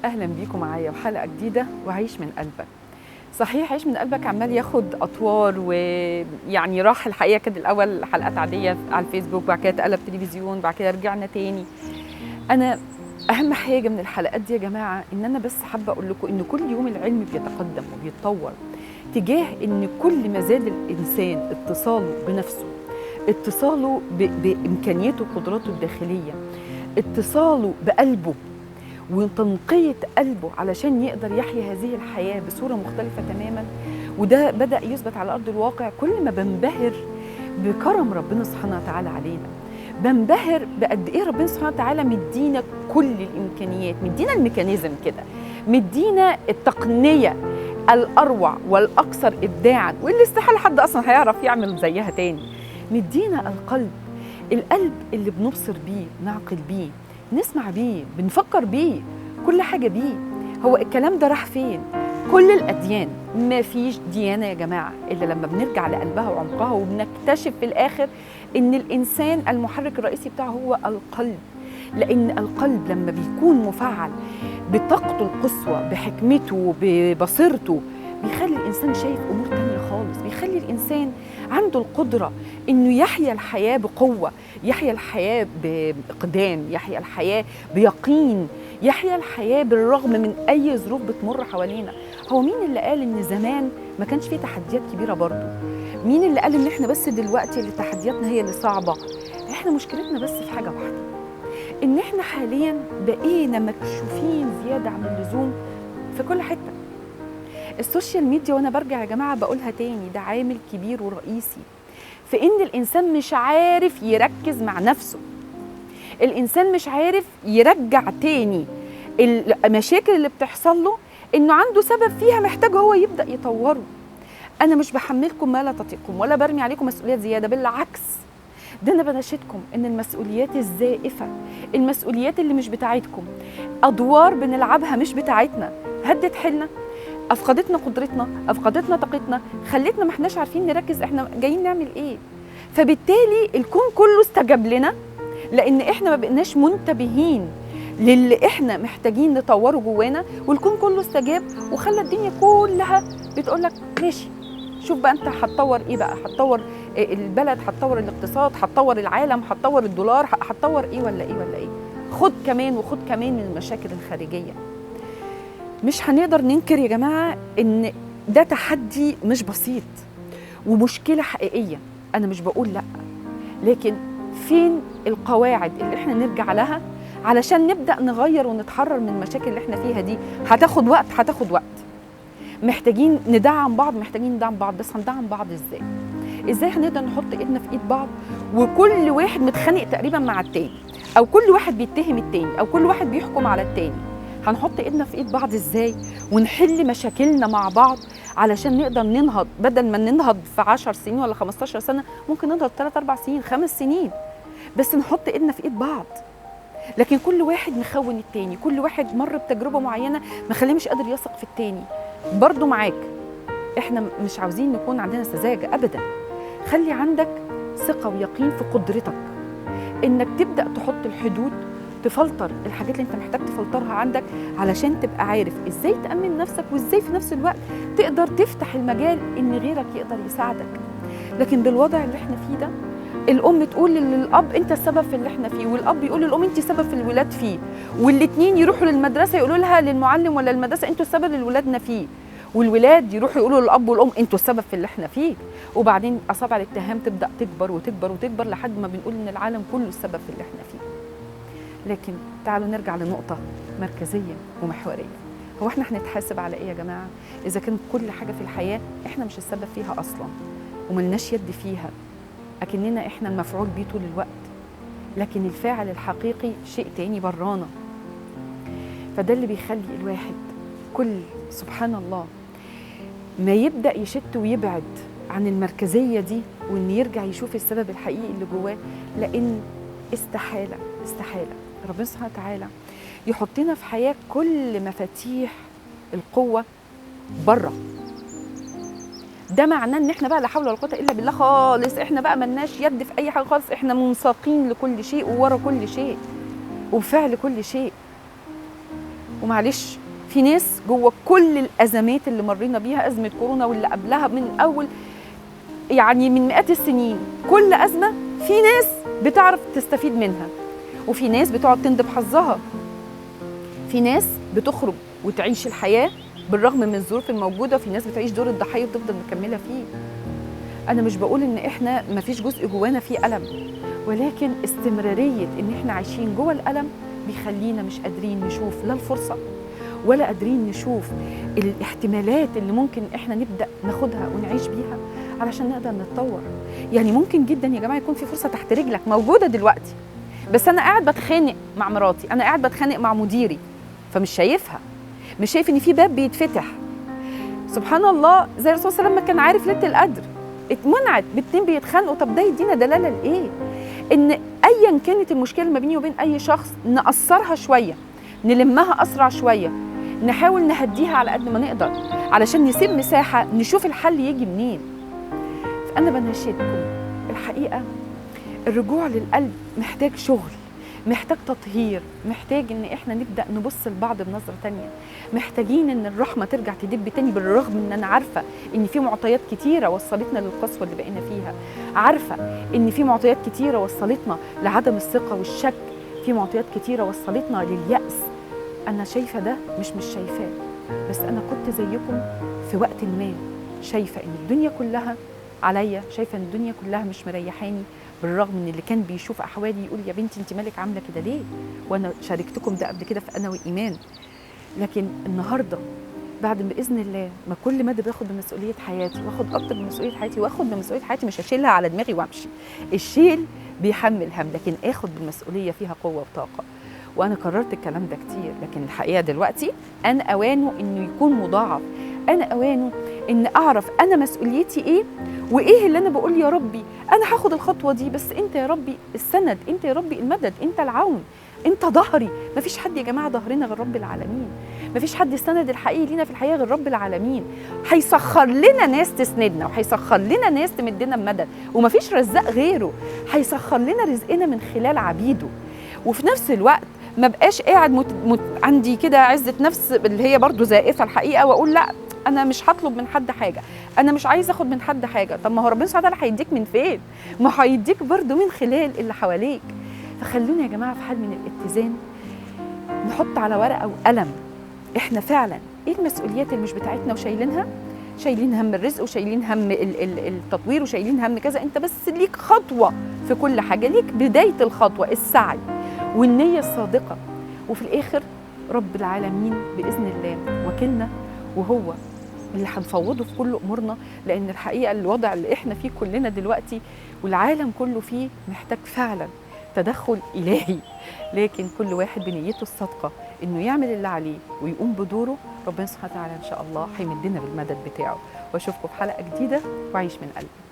اهلا بيكم معايا وحلقه جديده وعيش من قلبك. صحيح عيش من قلبك عمال ياخد اطوار، ويعني راح الحقيقه كده الاول حلقات عاديه على الفيسبوك، بعد كده اتقلب تلفزيون، بعد كده رجعنا تاني. انا اهم حاجه من الحلقات دي يا جماعه ان انا بس حابه اقول لكم ان كل يوم العلم بيتقدم وبيتطور تجاه ان كل ما زاد الانسان اتصاله بنفسه، اتصاله بامكانياته وقدراته الداخليه، اتصاله بقلبه وتنقية قلبه علشان يقدر يحيي هذه الحياة بصورة مختلفة تماما. وده بدأ يثبت على أرض الواقع. كل ما بنبهر بكرم ربنا سبحانه وتعالى علينا، بنبهر بقد إيه ربنا سبحانه وتعالى مدينا كل الإمكانيات، مدينا الميكانيزم كده، مدينا التقنية الأروع والأكثر إبداعا واللي استحال حد أصلا هيعرف يعمل زيها تاني. مدينا القلب اللي بنبصر بيه، نعقل بيه، نسمع بيه، بنفكر بيه، كل حاجة بيه. هو الكلام ده راح فين؟ كل الأديان، ما فيش ديانة يا جماعة إلا لما بنرجع لقلبها وعمقها وبنكتشف في الآخر إن الإنسان المحرك الرئيسي بتاعه هو القلب. لأن القلب لما بيكون مفعل بطاقته القصوى، بحكمته، ببصيرته، بيخلي الإنسان شايف أمور تانية خالص، بيخلي الإنسان عنده القدرة إنه يحيا الحياة بقوة، يحيا الحياة بإقدام، يحيا الحياة بيقين، يحيا الحياة بالرغم من أي ظروف بتمر حوالينا. هو مين اللي قال إن زمان ما كانش فيه تحديات كبيرة برضو؟ مين اللي قال إن إحنا بس دلوقتي اللي تحدياتنا هي اللي صعبة؟ إحنا مشكلتنا بس في حاجة واحدة، إن إحنا حاليا بقينا مكشوفين زيادة عن اللزوم في كل حتة. السوشيال ميديا، وأنا برجع يا جماعة بقولها تاني، ده عامل كبير ورئيسي في إن الإنسان مش عارف يركز مع نفسه. الإنسان مش عارف يرجع تاني المشاكل اللي بتحصل له إنه عنده سبب فيها محتاج هو يبدأ يطوره. أنا مش بحملكم ما لا تطيقكم ولا برمي عليكم مسؤوليات زيادة، بالعكس ده أنا بناشدكم إن المسؤوليات الزائفة، المسؤوليات اللي مش بتاعتكم، أدوار بنلعبها مش بتاعتنا، هدت حيلنا، أفقدتنا قدرتنا، أفقدتنا طاقتنا، خلتنا ما احناش عارفين نركز احنا جايين نعمل ايه. فبالتالي الكون كله استجاب لنا لأن احنا ما بقناش منتبهين للي احنا محتاجين نطوره جوانا، والكون كله استجاب وخلى الدنيا كلها بتقولك ماشي، شوف بقى انت هتطور ايه بقى، هتطور البلد، هتطور الاقتصاد، هتطور العالم، هتطور الدولار، هتطور ايه ولا ايه ولا ايه. خد كمان وخد كمان من المشاكل الخارجية. مش هنقدر ننكر يا جماعة ان ده تحدي مش بسيط ومشكلة حقيقية، انا مش بقول لا، لكن فين القواعد اللي احنا نرجع لها علشان نبدأ نغير ونتحرر من المشاكل اللي احنا فيها دي؟ هتاخد وقت. محتاجين ندعم بعض، بس هندعم بعض ازاي هنقدر نحط ايدنا في ايد بعض وكل واحد متخانق تقريبا مع التاني، او كل واحد بيتهم التاني، او كل واحد بيحكم على التاني؟ هنحط ايدنا في ايد بعض ازاي ونحل مشاكلنا مع بعض علشان نقدر ننهض؟ بدل ما ننهض في 10 سنين ولا 15 سنة، ممكن ننهض 3 4 سنين 5 سنين، بس نحط ايدنا في ايد بعض. لكن كل واحد مخون التاني، كل واحد مر بتجربة معينة مخليه مش قادر يثق في التاني. برضو معاك، احنا مش عاوزين نكون عندنا سذاجة ابدا، خلي عندك ثقة ويقين في قدرتك انك تبدأ تحط الحدود، تفلتر الحاجات اللي انت محتاج تفلترها عندك علشان تبقى عارف ازاي تأمن نفسك، وازاي في نفس الوقت تقدر تفتح المجال ان غيرك يقدر يساعدك. لكن بالوضع اللي احنا فيه ده، الام تقول للاب انت السبب في اللي احنا فيه، والاب يقول للام انت السبب في الولاد فيه، والاتنين يروحوا للمدرسه يقولوا لها للمعلم ولا المدرسه انتوا السبب اللي ولادنا فيه، والولاد يروحوا يقولوا للاب والام انتوا السبب في اللي احنا فيه. وبعدين اصابع الاتهام تبدا تكبر وتكبر وتكبر لحد ما بنقول ان العالم كله السبب في اللي احنا فيه. لكن تعالوا نرجع لنقطه مركزيه ومحوريه، هو احنا هنتحاسب على ايه يا جماعه اذا كانت كل حاجه في الحياه احنا مش السبب فيها اصلا وملناش يد فيها، أكننا إحنا المفعول بيه طول الوقت، لكن الفاعل الحقيقي شيء تاني برانا. فده اللي بيخلي الواحد كل سبحان الله ما يبدأ يشت ويبعد عن المركزية دي، وإن يرجع يشوف السبب الحقيقي اللي جواه. لأن استحالة ربنا سبحانه وتعالى يحطنا في حياة كل مفاتيح القوة بره. ده معناه ان احنا بقى لا حول ولا قوه الا بالله خالص، احنا بقى ملناش يد في اي حاجه خالص، احنا منساقين لكل شيء وورا كل شيء وبفعل كل شيء. ومعلش في ناس جوه كل الازمات اللي مرينا بيها، ازمه كورونا واللي قبلها من اول يعني من مئات السنين، كل ازمه في ناس بتعرف تستفيد منها، وفي ناس بتقعد تندب حظها، في ناس بتخرج وتعيش الحياه بالرغم من الظروف الموجوده، وفي ناس بتعيش دور الضحيه وتفضل مكمله فيه. انا مش بقول ان احنا مفيش جزء جوانا فيه الم، ولكن استمراريه ان احنا عايشين جوه الالم بيخلينا مش قادرين نشوف لا الفرصه ولا قادرين نشوف الاحتمالات اللي ممكن احنا نبدا ناخدها ونعيش بيها علشان نقدر نتطور. يعني ممكن جدا يا جماعه يكون في فرصه تحت رجلك موجوده دلوقتي، بس انا قاعد بتخانق مع مراتي، انا قاعد بتخانق مع مديري، فمش شايفها، مش شايف ان في باب بيتفتح. سبحان الله، زي الرسول صلى الله عليه وسلم لما كان عارف ليله القدر اتمنعت باتنين بيتخانقوا. طب ده يدينا دلاله لايه؟ ان ايا كانت المشكله ما بيني وبين اي شخص نقصرها شويه، نلمها اسرع شويه، نحاول نهديها على قد ما نقدر علشان نسيب مساحه نشوف الحل يجي منين. فانا بناشدكم الحقيقه، الرجوع للقلب محتاج شغل، محتاج تطهير، محتاج ان احنا نبدا نبص لبعض بنظره تانية، محتاجين ان الرحمه ترجع تدب تاني، بالرغم ان انا عارفه ان في معطيات كتيره وصلتنا للقسوه اللي بقينا فيها، عارفه ان في معطيات كتيره وصلتنا لعدم الثقه والشك، في معطيات كتيره وصلتنا لليأس. انا شايفه ده مش شايفاه، بس انا كنت زيكم في وقت ما شايفه ان الدنيا كلها عليا، شايفه ان الدنيا كلها مش مريحاني، بالرغم من اللي كان بيشوف احوالي يقول يا بنتي انت مالك عامله كده ليه؟ وانا شاركتكم ده قبل كده في انا وايمان. لكن النهارده بعد باذن الله ما كل مدى باخد بمسؤوليه حياتي، واخد اكتر من مسؤوليه حياتي، واخد بمسؤوليه حياتي مش هشيلها على دماغي وامشي. الشيل بيحمل هم، لكن اخد بالمسؤوليه فيها قوه وطاقه. وانا قررت الكلام ده كتير، لكن الحقيقه دلوقتي انا اوانه انه يكون مضاعف، انا اوانه ان اعرف انا مسؤوليتي ايه، وايه اللي انا بقول يا ربي انا هاخد الخطوه دي، بس انت يا ربي السند، انت يا ربي المدد، انت العون، انت ظهري. مفيش حد يا جماعه ظهرنا غير رب العالمين، مفيش حد السند الحقيقي لينا في الحياه غير رب العالمين. هيسخر لنا ناس تسندنا، وهيسخر لنا ناس تمدنا بمدد، ومفيش رزاق غيره. هيسخر لنا رزقنا من خلال عبيده، وفي نفس الوقت ما بقاش قاعد عندي كده عزه نفس اللي هي برضو زائفه الحقيقه، واقول لا انا مش هطلب من حد حاجه، انا مش عايز اخد من حد حاجه. طب ما هو ربنا سبحانه وتعالى هيديك من فين؟ ما هيديك برضو من خلال اللي حواليك. فخلونا يا جماعه في حال من الاتزان نحط على ورقه وقلم احنا فعلا ايه المسؤوليات اللي مش بتاعتنا وشايلينها، شايلين هم الرزق، وشايلين هم التطوير، وشايلين هم كذا. انت بس ليك خطوه في كل حاجه، ليك بدايه الخطوه، السعي والنيه الصادقه، وفي الاخر رب العالمين باذن الله وكيلنا، وهو اللي هنفوضه في كل امورنا. لان الحقيقه الوضع اللي احنا فيه كلنا دلوقتي والعالم كله فيه محتاج فعلا تدخل الهي، لكن كل واحد بنيته الصادقه انه يعمل اللي عليه ويقوم بدوره، ربنا سبحانه وتعالى ان شاء الله هيمدنا بالمدد بتاعه. واشوفكم في حلقه جديده، وعيش من قلبي.